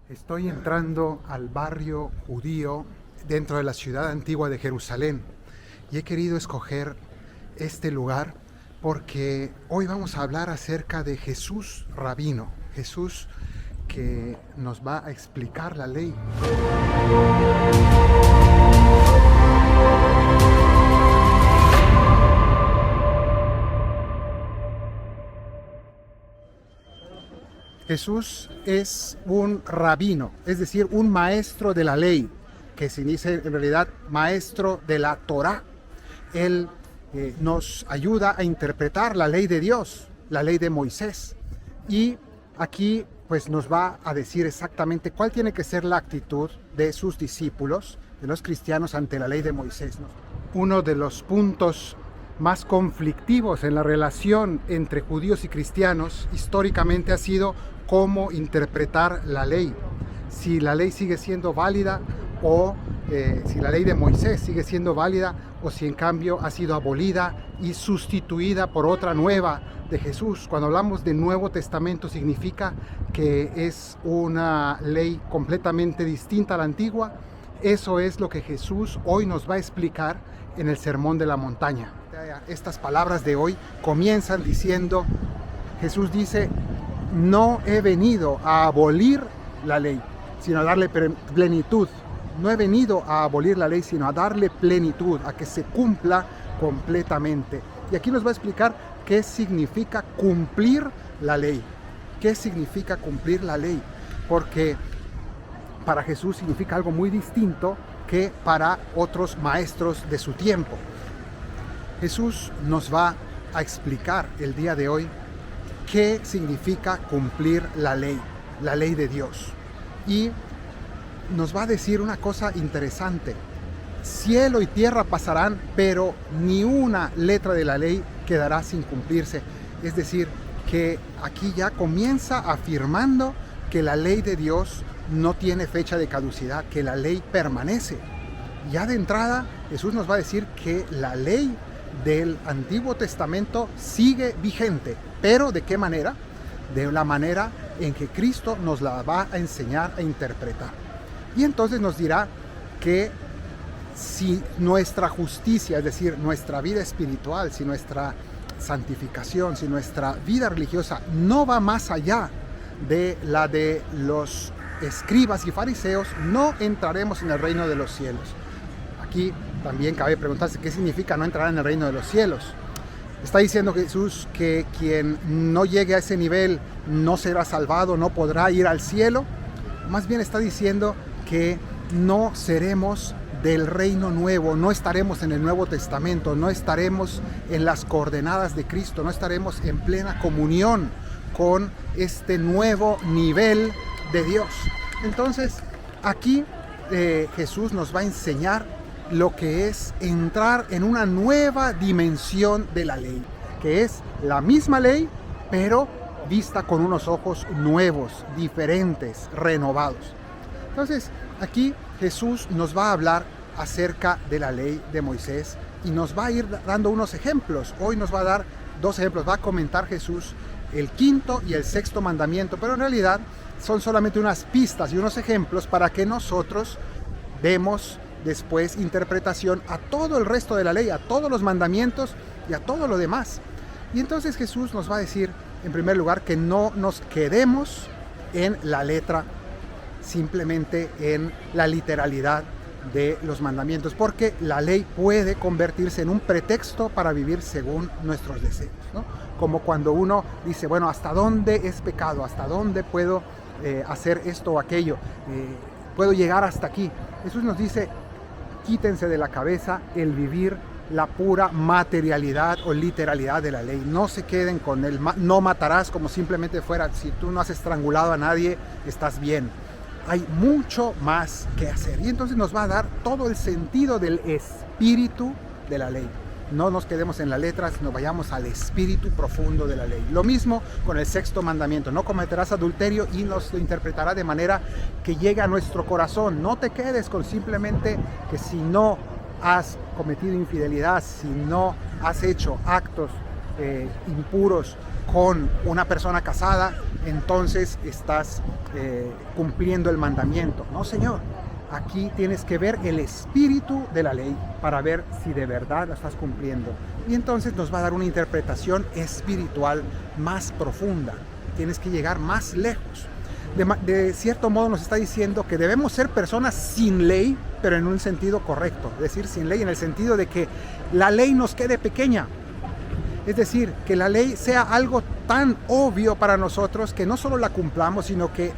Estoy entrando al barrio judío dentro de la ciudad antigua de Jerusalén y he querido escoger este lugar porque hoy vamos a hablar acerca de Jesús Rabino, Jesús que nos va a explicar la ley. Jesús es un rabino, es decir, un maestro de la ley, que se dice en realidad maestro de la Torá. Él nos ayuda a interpretar la ley de Dios, la ley de Moisés. Y aquí pues nos va a decir exactamente cuál tiene que ser la actitud de sus discípulos, de los cristianos ante la ley de Moisés, ¿no? Uno de los puntos más conflictivos en la relación entre judíos y cristianos históricamente ha sido cómo interpretar la ley. Si la ley sigue siendo válida o si la ley de Moisés sigue siendo válida o si en cambio ha sido abolida y sustituida por otra nueva de Jesús. Cuando hablamos de Nuevo Testamento significa que es una ley completamente distinta a la antigua. Eso es lo que Jesús hoy nos va a explicar en el Sermón de la Montaña. Estas palabras de hoy comienzan diciendo, Jesús dice, no he venido a abolir la ley, sino a darle plenitud. No he venido a abolir la ley, sino a darle plenitud, a que se cumpla completamente. Y aquí nos va a explicar qué significa cumplir la ley. ¿Qué significa cumplir la ley? Porque para Jesús significa algo muy distinto que para otros maestros de su tiempo. Jesús nos va a explicar el día de hoy qué significa cumplir la ley de Dios. Y nos va a decir una cosa interesante. Cielo y tierra pasarán, pero ni una letra de la ley quedará sin cumplirse. Es decir, que aquí ya comienza afirmando que la ley de Dios no tiene fecha de caducidad, que la ley permanece. Ya de entrada, Jesús nos va a decir que la ley del Antiguo Testamento sigue vigente. ¿Pero de qué manera? De la manera en que Cristo nos la va a enseñar a interpretar. Y entonces nos dirá que si nuestra justicia, es decir, nuestra vida espiritual, si nuestra santificación, si nuestra vida religiosa no va más allá de la de los escribas y fariseos, no entraremos en el reino de los cielos. Aquí también cabe preguntarse qué significa no entrar en el reino de los cielos. Está diciendo Jesús que quien no llegue a ese nivel no será salvado, no podrá ir al cielo. Más bien está diciendo que no seremos del reino nuevo, no estaremos en el Nuevo Testamento, no estaremos en las coordenadas de Cristo, no estaremos en plena comunión con este nuevo nivel de Dios. Entonces, aquí Jesús nos va a enseñar lo que es entrar en una nueva dimensión de la ley, que es la misma ley, pero vista con unos ojos nuevos, diferentes, renovados. Entonces, aquí Jesús nos va a hablar acerca de la ley de Moisés y nos va a ir dando unos ejemplos. Hoy nos va a dar dos ejemplos. Va a comentar Jesús el quinto y el sexto mandamiento, pero en realidad son solamente unas pistas y unos ejemplos para que nosotros demos después interpretación a todo el resto de la ley, a todos los mandamientos y a todo lo demás. Y entonces Jesús nos va a decir, en primer lugar, que no nos quedemos en la letra, simplemente en la literalidad de los mandamientos, porque la ley puede convertirse en un pretexto para vivir según nuestros deseos, ¿no? Como cuando uno dice, bueno, ¿hasta dónde es pecado? ¿Hasta dónde puedo hacer esto o aquello? ¿Puedo llegar hasta aquí? Jesús nos dice, quítense de la cabeza el vivir la pura materialidad o literalidad de la ley. No se queden con el no matarás como simplemente fuera, si tú no has estrangulado a nadie, estás bien. Hay mucho más que hacer. Y entonces nos va a dar todo el sentido del espíritu de la ley. No nos quedemos en la letra, sino vayamos al espíritu profundo de la ley. Lo mismo con el sexto mandamiento, no cometerás adulterio, y nos lo interpretará de manera que llegue a nuestro corazón. No te quedes con simplemente que si no has cometido infidelidad, si no has hecho actos impuros con una persona casada, entonces estás cumpliendo el mandamiento. No, Señor. Aquí tienes que ver el espíritu de la ley para ver si de verdad la estás cumpliendo. Y entonces nos va a dar una interpretación espiritual más profunda. Tienes que llegar más lejos. De cierto modo nos está diciendo que debemos ser personas sin ley, pero en un sentido correcto. Es decir, sin ley en el sentido de que la ley nos quede pequeña. Es decir, que la ley sea algo tan obvio para nosotros que no solo la cumplamos, sino que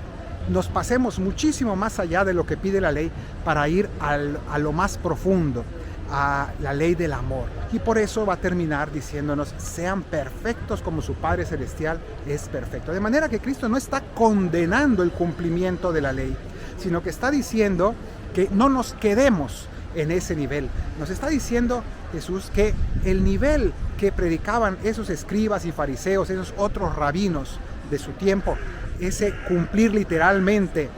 nos pasemos muchísimo más allá de lo que pide la ley para ir a lo más profundo, a la ley del amor. Y por eso va a terminar diciéndonos, sean perfectos como su Padre Celestial es perfecto. De manera que Cristo no está condenando el cumplimiento de la ley, sino que está diciendo que no nos quedemos en ese nivel. Nos está diciendo Jesús que el nivel que predicaban esos escribas y fariseos, esos otros rabinos de su tiempo, ese cumplir literalmente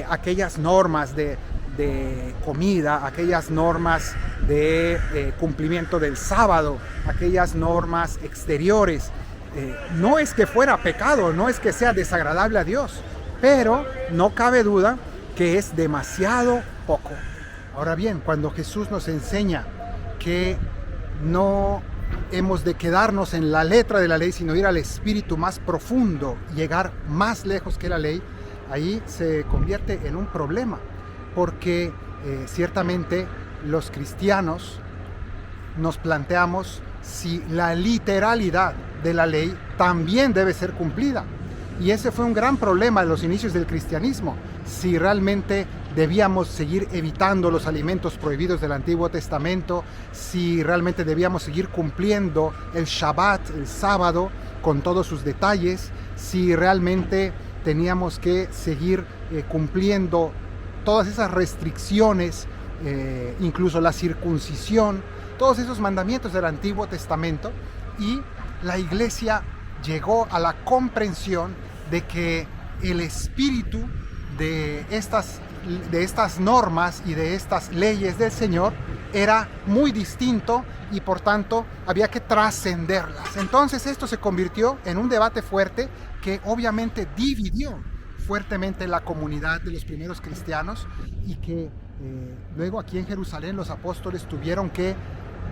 aquellas normas de comida, aquellas normas de cumplimiento del sábado, aquellas normas exteriores. No es que fuera pecado, no es que sea desagradable a Dios, pero no cabe duda que es demasiado poco. Ahora bien, cuando Jesús nos enseña que no hemos de quedarnos en la letra de la ley, sino ir al espíritu más profundo, llegar más lejos que la ley, ahí se convierte en un problema, porque ciertamente los cristianos nos planteamos si la literalidad de la ley también debe ser cumplida. Y ese fue un gran problema en los inicios del cristianismo, si realmente debíamos seguir evitando los alimentos prohibidos del Antiguo Testamento, si realmente debíamos seguir cumpliendo el Shabbat, el sábado, con todos sus detalles, si realmente teníamos que seguir cumpliendo todas esas restricciones, incluso la circuncisión, todos esos mandamientos del Antiguo Testamento. Y la Iglesia llegó a la comprensión de que el espíritu de estas normas y de estas leyes del Señor era muy distinto y por tanto había que trascenderlas. Entonces esto se convirtió en un debate fuerte que obviamente dividió fuertemente la comunidad de los primeros cristianos y que luego aquí en Jerusalén los apóstoles tuvieron que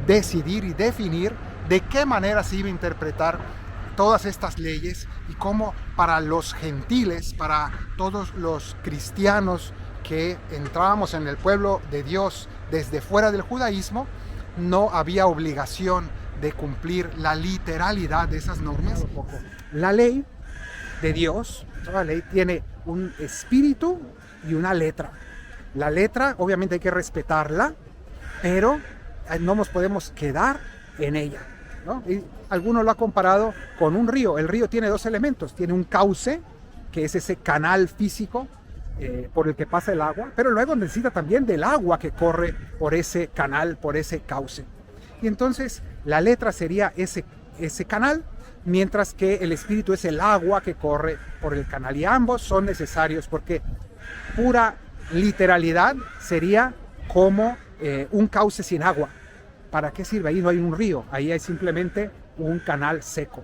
decidir y definir de qué manera se iba a interpretar todas estas leyes y cómo para los gentiles, para todos los cristianos que entrábamos en el pueblo de Dios desde fuera del judaísmo, no había obligación de cumplir la literalidad de esas normas. La ley de Dios, la ley tiene un espíritu y una letra. La letra obviamente hay que respetarla, pero no nos podemos quedar en ella, ¿no? Y algunos lo ha comparado con un río. El río tiene dos elementos, tiene un cauce, que es ese canal físico por el que pasa el agua, pero luego necesita también del agua que corre por ese canal, por ese cauce. Y entonces la letra sería ese canal, mientras que el espíritu es el agua que corre por el canal. Y ambos son necesarios porque pura literalidad sería como un cauce sin agua. ¿Para qué sirve? Ahí no hay un río, ahí hay simplemente un canal seco.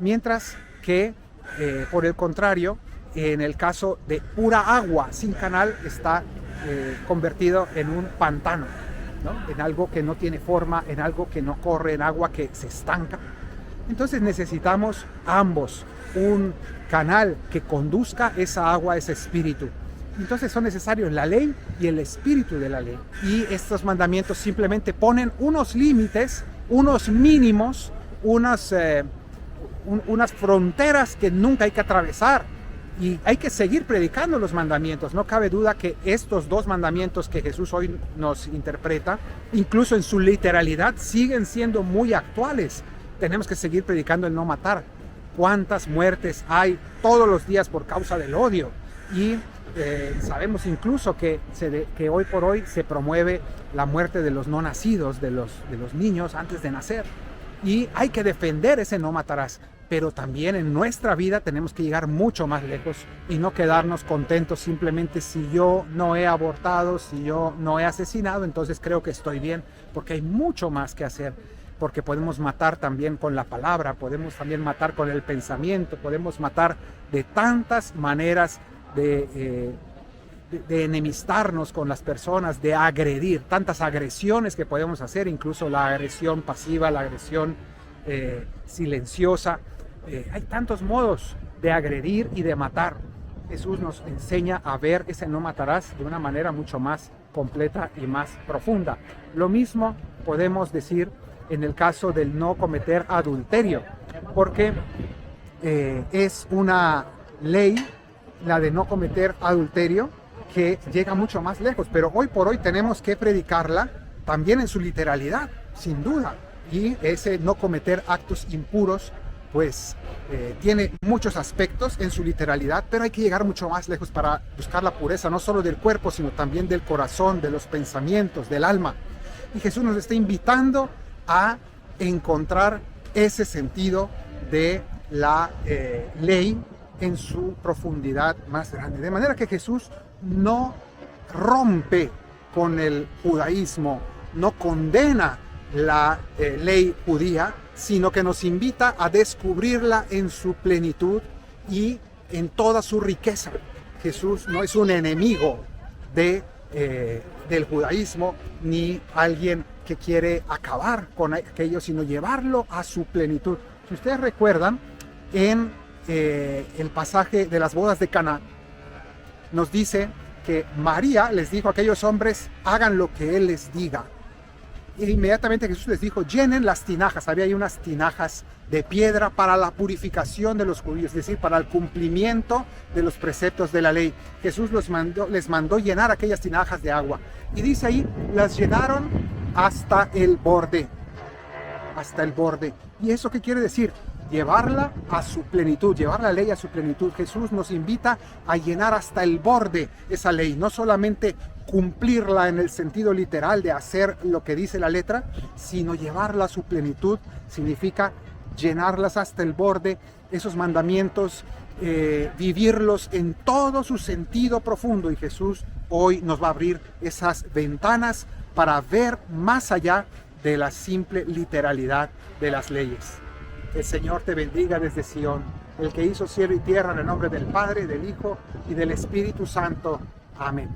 Mientras que, por el contrario, en el caso de pura agua sin canal, está convertido en un pantano, ¿no? En algo que no tiene forma, en algo que no corre, en agua que se estanca. Entonces necesitamos ambos, un canal que conduzca esa agua, ese espíritu. Entonces son necesarios la ley y el espíritu de la ley. Y estos mandamientos simplemente ponen unos límites, unos mínimos, unas fronteras que nunca hay que atravesar. Y hay que seguir predicando los mandamientos. No cabe duda que estos dos mandamientos que Jesús hoy nos interpreta, incluso en su literalidad, siguen siendo muy actuales. Tenemos que seguir predicando el no matar. ¿Cuántas muertes hay todos los días por causa del odio? Y sabemos incluso que hoy por hoy se promueve la muerte de los no nacidos, de los niños antes de nacer. Y hay que defender ese no matarás. Pero también en nuestra vida tenemos que llegar mucho más lejos y no quedarnos contentos simplemente si yo no he abortado, si yo no he asesinado, entonces creo que estoy bien, porque hay mucho más que hacer. porque podemos matar también con la palabra, podemos también matar con el pensamiento, podemos matar de tantas maneras de enemistarnos con las personas, de agredir, tantas agresiones que podemos hacer, incluso la agresión pasiva, la agresión silenciosa. Hay tantos modos de agredir y de matar. Jesús nos enseña a ver ese no matarás de una manera mucho más completa y más profunda. Lo mismo podemos decir en el caso del no cometer adulterio, porque es una ley, la de no cometer adulterio, que llega mucho más lejos, pero hoy por hoy tenemos que predicarla también en su literalidad, sin duda. Y ese no cometer actos impuros pues tiene muchos aspectos en su literalidad, pero hay que llegar mucho más lejos para buscar la pureza, no solo del cuerpo, sino también del corazón, de los pensamientos, del alma. Y Jesús nos está invitando a encontrar ese sentido de la ley en su profundidad más grande. De manera que Jesús no rompe con el judaísmo, no condena la ley judía, sino que nos invita a descubrirla en su plenitud y en toda su riqueza. Jesús no es un enemigo del judaísmo, ni alguien que quiere acabar con aquello, sino llevarlo a su plenitud. Si ustedes recuerdan, en el pasaje de las bodas de Caná, nos dice que María les dijo a aquellos hombres, hagan lo que Él les diga. E inmediatamente Jesús les dijo, llenen las tinajas. Había ahí unas tinajas de piedra para la purificación de los judíos, es decir, para el cumplimiento de los preceptos de la ley. Jesús les mandó llenar aquellas tinajas de agua. Y dice ahí, las llenaron hasta el borde. Hasta el borde. ¿Y eso qué quiere decir? Llevarla a su plenitud, llevar la ley a su plenitud. Jesús nos invita a llenar hasta el borde esa ley, no solamente cumplirla en el sentido literal de hacer lo que dice la letra, sino llevarla a su plenitud. Significa llenarlas hasta el borde, esos mandamientos, vivirlos en todo su sentido profundo. Y Jesús hoy nos va a abrir esas ventanas para ver más allá de la simple literalidad de las leyes. El Señor te bendiga desde Sion, el que hizo cielo y tierra, en el nombre del Padre, del Hijo y del Espíritu Santo. Amén.